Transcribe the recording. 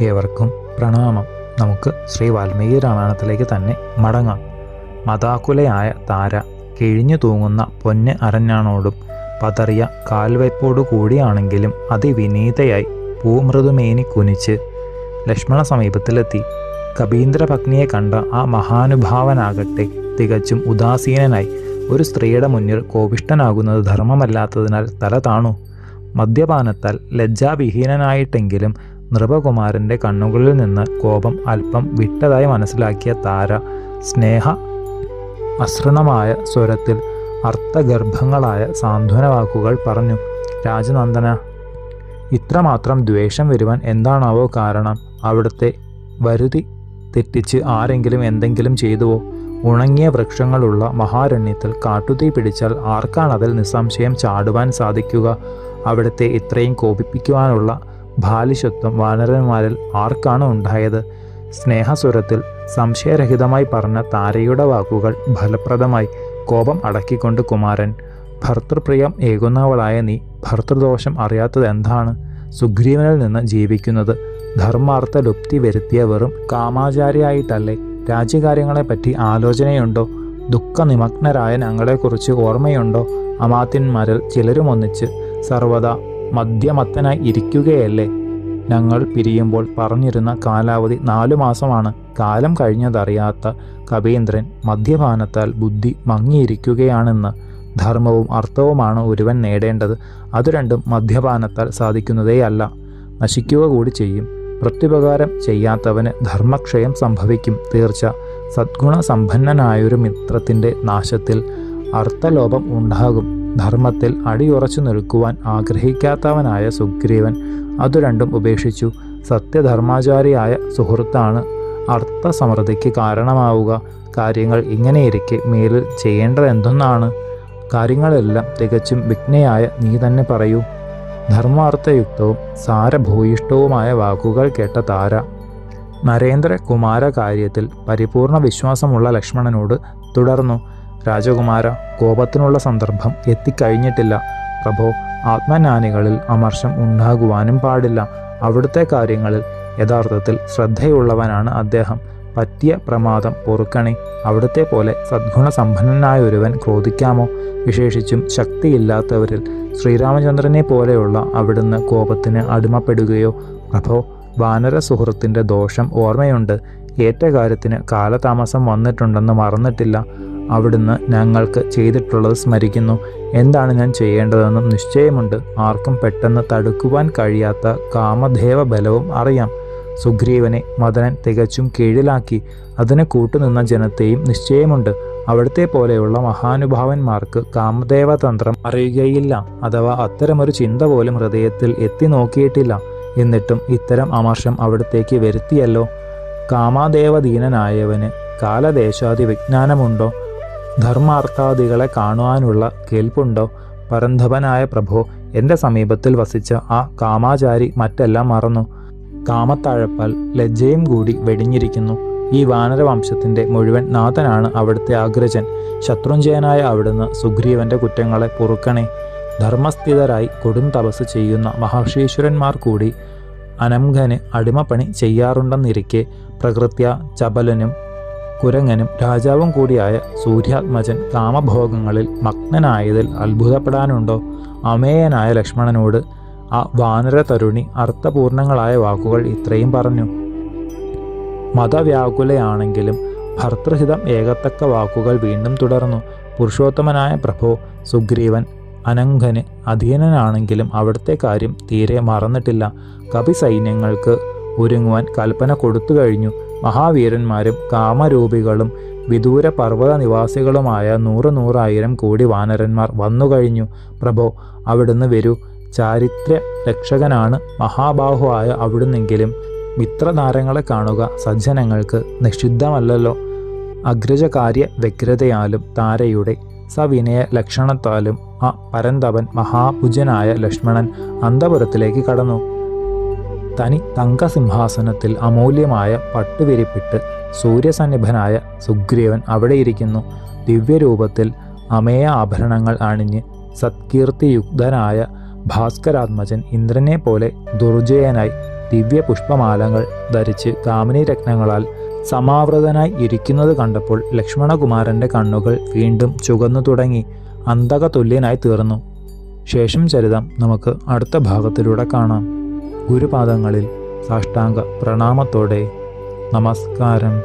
ഏവർക്കും പ്രണാമം. നമുക്ക് ശ്രീ വാൽമീകി രാമായണത്തിലേക്ക് തന്നെ മടങ്ങാം. മതാകുലയായ താര കിഴിഞ്ഞു തൂങ്ങുന്ന പൊന്ന് അരഞ്ഞാണോടും പതറിയ കാൽവയ്പോടു കൂടിയാണെങ്കിലും അതിവിനീതയായി പൂമൃദുമേനി കുനിച്ച് ലക്ഷ്മണ സമീപത്തിലെത്തി. കബീന്ദ്രപത്നിയെ കണ്ട ആ മഹാനുഭാവനാകട്ടെ തികച്ചും ഉദാസീനനായി. ഒരു സ്ത്രീയുടെ മുന്നിൽ കോപിഷ്ഠനാകുന്നത് ധർമ്മമല്ലാത്തതിനാൽ തല താണു. മദ്യപാനത്താൽ ലജ്ജാവിഹീനനായിട്ടെങ്കിലും നൃപകുമാരൻ്റെ കണ്ണുകളിൽ നിന്ന് കോപം അല്പം വിട്ടതായി മനസ്സിലാക്കിയ താര സ്നേഹ അസൃണമായ സ്വരത്തിൽ അർത്ഥഗർഭങ്ങളായ സാന്ത്വന വാക്കുകൾ പറഞ്ഞു. രാജനന്ദന, ഇത്രമാത്രം ദ്വേഷം വരുവാൻ എന്താണാവോ കാരണം? അവിടുത്തെ വരുതി തെറ്റിച്ച് ആരെങ്കിലും എന്തെങ്കിലും ചെയ്തുവോ? ഉണങ്ങിയ വൃക്ഷങ്ങളുള്ള മഹാരണ്യത്തിൽ കാട്ടുതീ പിടിച്ചാൽ ആർക്കാണതിൽ നിസ്സംശയം ചാടുവാൻ സാധിക്കുക? അവിടുത്തെ ഇത്രയും കോപിപ്പിക്കുവാനുള്ള ബാലിശത്വം വാനരന്മാരിൽ ആർക്കാണ് ഉണ്ടായത്? സ്നേഹസ്വരത്തിൽ സംശയരഹിതമായി പറഞ്ഞ താരയുടെ വാക്കുകൾ ഫലപ്രദമായി. കോപം അടക്കിക്കൊണ്ട് കുമാരൻ, ഭർത്തൃപ്രിയം ഏകുന്നവളായ നീ ഭർത്തൃദോഷം അറിയാത്തത് എന്താണ്? സുഗ്രീവനിൽ നിന്ന് ജീവിക്കുന്നത് ധർമാർത്ഥ ലുപ്തി വരുത്തിയ വെറും കാമാചാരിയായിട്ടല്ലേ? രാജ്യകാര്യങ്ങളെപ്പറ്റി ആലോചനയുണ്ടോ? ദുഃഖനിമഗ്നരായ ഞങ്ങളെക്കുറിച്ച് ഓർമ്മയുണ്ടോ? അമാത്യന്മാരിൽ ചിലരുമൊന്നിച്ച് സർവദാ മദ്യമത്തനായി ഇരിക്കുകയല്ലേ? ഞങ്ങൾ പിരിയുമ്പോൾ പറഞ്ഞിരുന്ന കാലാവധി 4 മാസമാണ്. കാലം കഴിഞ്ഞതറിയാത്ത കവീന്ദ്രൻ മദ്യപാനത്താൽ ബുദ്ധി മങ്ങിയിരിക്കുകയാണെന്ന്. ധർമ്മവും അർത്ഥവുമാണ് ഒരുവൻ നേടേണ്ടത്. അത് രണ്ടും മദ്യപാനത്താൽ സാധിക്കുന്നതേയല്ല, നശിക്കുക കൂടി ചെയ്യും. പ്രത്യുപകാരം ചെയ്യാത്തവന് ധർമ്മക്ഷയം സംഭവിക്കും തീർച്ച. സദ്ഗുണസമ്പന്നനായൊരു മിത്രത്തിൻ്റെ നാശത്തിൽ അർത്ഥലോപം ഉണ്ടാകും. ധർമ്മത്തിൽ അടിയുറച്ചു നിൽക്കുവാൻ ആഗ്രഹിക്കാത്തവനായ സുഗ്രീവൻ അതു രണ്ടും ഉപേക്ഷിച്ചു. സത്യധർമാചാരിയായ സുഹൃത്താണ് അർത്ഥസമൃദ്ധിക്ക് കാരണമാവുക. കാര്യങ്ങൾ ഇങ്ങനെയിരിക്കെ മേലിൽ ചെയ്യേണ്ടതെന്തെന്നാണ്? കാര്യങ്ങളെല്ലാം തികച്ചും വിജ്ഞയായ നീ തന്നെ പറയൂ. ധർമാർത്ഥയുക്തവും സാരഭൂയിഷ്ടവുമായ വാക്കുകൾ കേട്ട താര നരേന്ദ്രകുമാര കാര്യത്തിൽ പരിപൂർണ വിശ്വാസമുള്ള ലക്ഷ്മണനോട് തുടർന്നു. രാജകുമാര, കോപത്തിനുള്ള സന്ദർഭം എത്തിക്കഴിഞ്ഞിട്ടില്ല. പ്രഭോ, ആത്മജ്ഞാനികളിൽ അമർഷം ഉണ്ടാകുവാനും പാടില്ല. അവിടുത്തെ കാര്യങ്ങളിൽ യഥാർത്ഥത്തിൽ ശ്രദ്ധയുള്ളവനാണ് അദ്ദേഹം. പറ്റിയ പ്രമാദം പൊറുക്കണേ. അവിടുത്തെ പോലെ സദ്ഗുണസമ്പന്നനായ ഒരുവൻ ക്രോധിക്കാമോ? വിശേഷിച്ചും ശക്തിയില്ലാത്തവരിൽ ശ്രീരാമചന്ദ്രനെ പോലെയുള്ള അവിടുന്ന് കോപത്തിന് അടിമപ്പെടുകയോ? പ്രഭോ, വാനര സുഹൃത്തിൻ്റെ ദോഷം ഓർമ്മയുണ്ട്. ഏറ്റ കാര്യത്തിന് കാലതാമസം വന്നിട്ടുണ്ടെന്ന് മറന്നിട്ടില്ല. അവിടുന്ന് ഞങ്ങൾക്ക് ചെയ്തിട്ടുള്ളത് സ്മരിക്കുന്നു. എന്താണ് ഞാൻ ചെയ്യേണ്ടതെന്നും നിശ്ചയമുണ്ട്. ആർക്കും പെട്ടെന്ന് തടുക്കുവാൻ കഴിയാത്ത കാമദേവ ബലവും അറിയാം. സുഗ്രീവനെ മദനൻ തികച്ചും കീഴിലാക്കി. അതിന് കൂട്ടുനിന്ന ജനത്തെയും നിശ്ചയമുണ്ട്. അവിടുത്തെ പോലെയുള്ള മഹാനുഭാവന്മാർക്ക് കാമദേവതന്ത്രം അറിയുകയില്ല. അഥവാ അത്തരമൊരു ചിന്ത പോലും ഹൃദയത്തിൽ എത്തി നോക്കിയിട്ടില്ല. എന്നിട്ടും ഇത്തരം അമർഷം അവിടത്തേക്ക് വരുത്തിയല്ലോ. കാമദേവദീനനായവന് കാലദേശാദി വിജ്ഞാനമുണ്ടോ? ധർമാർത്ഥാദികളെ കാണുവാനുള്ള കേൾപ്പുണ്ടോ? പരന്ധവനായ പ്രഭോ, എൻ്റെ സമീപത്തിൽ വസിച്ച ആ കാമാചാരി മറ്റെല്ലാം മറന്നു. കാമത്താഴപ്പാൽ ലജ്ജയും കൂടി വെടിഞ്ഞിരിക്കുന്നു. ഈ വാനരവംശത്തിൻ്റെ മുഴുവൻ നാഥനാണ് അവിടുത്തെ അഗ്രജൻ. ശത്രുഞ്ജയനായ അവിടുന്ന് സുഗ്രീവൻ്റെ കുറ്റങ്ങളെ പൊറുക്കണേ. ധർമ്മസ്ഥിതരായി കൊടും തപസ് ചെയ്യുന്ന മഹർഷീശ്വരന്മാർ കൂടി അനംഘന് അടിമപ്പണി ചെയ്യാറുണ്ടെന്നിരിക്കെ പ്രകൃത്യ ചപലനും കുരങ്ങനും രാജാവും കൂടിയായ സൂര്യാത്മജൻ കാമഭോഗങ്ങളിൽ മഗ്നനായതിൽ അത്ഭുതപ്പെടാനുണ്ടോ? അമേയനായ ലക്ഷ്മണനോട് ആ വാനര തരുണി അർത്ഥപൂർണങ്ങളായ വാക്കുകൾ ഇത്രയും പറഞ്ഞു. മതവ്യാകുലയാണെങ്കിലും ഭർതൃഹിതം ഏകത്തക്ക വാക്കുകൾ വീണ്ടും തുടർന്നു. പുരുഷോത്തമനായ പ്രഭോ, സുഗ്രീവൻ അനംഘന് അധീനനാണെങ്കിലും അവിടുത്തെ കാര്യം തീരെ മറന്നിട്ടില്ല. കപി സൈന്യങ്ങൾക്ക് ഒരുങ്ങുവാൻ കൽപ്പന കൊടുത്തു കഴിഞ്ഞു. മഹാവീരന്മാരും കാമരൂപികളും വിദൂര പർവ്വത നിവാസികളുമായ 100,000 കോടി വാനരന്മാർ വന്നുകഴിഞ്ഞു. പ്രഭോ, അവിടുന്ന് വരൂ. ചാരിത്ര രക്ഷകനാണ് മഹാബാഹുവായ അവിടുന്നെങ്കിലും മിത്രതാരങ്ങളെ കാണുക സജ്ജനങ്ങൾക്ക് നിഷിദ്ധമല്ലല്ലോ. അഗ്രജകാര്യ വ്യഗ്രതയാലും താരയുടെ സവിനയ ലക്ഷണത്താലും ആ പരന്തപൻ മഹാഭുജനായ ലക്ഷ്മണൻ അന്തപുരത്തിലേക്ക് കടന്നു. തനി തങ്കസിംഹാസനത്തിൽ അമൂല്യമായ പട്ടുവിരിപ്പിട്ട് സൂര്യസന്നിഭനായ സുഗ്രീവൻ അവിടെയിരിക്കുന്നു. ദിവ്യരൂപത്തിൽ അമേയ ആഭരണങ്ങൾ അണിഞ്ഞ് സത്കീർത്തിയുക്തനായ ഭാസ്കരാത്മജൻ ഇന്ദ്രനെ പോലെ ദുർജയനായി ദിവ്യ പുഷ്പമാലകൾ ധരിച്ച് കാമിനി രത്നങ്ങളാൽ സമാവൃതനായി ഇരിക്കുന്നത് കണ്ടപ്പോൾ ലക്ഷ്മണകുമാരൻ്റെ കണ്ണുകൾ വീണ്ടും ചുവന്നു തുടങ്ങി, അന്തക തുല്യനായി തീർന്നു. ശേഷം ചരിതം നമുക്ക് അടുത്ത ഭാഗത്തിലൂടെ കാണാം. ഗുരുപാദങ്ങളിൽ സാഷ്ടാംഗ പ്രണാമത്തോടെ നമസ്കാരം.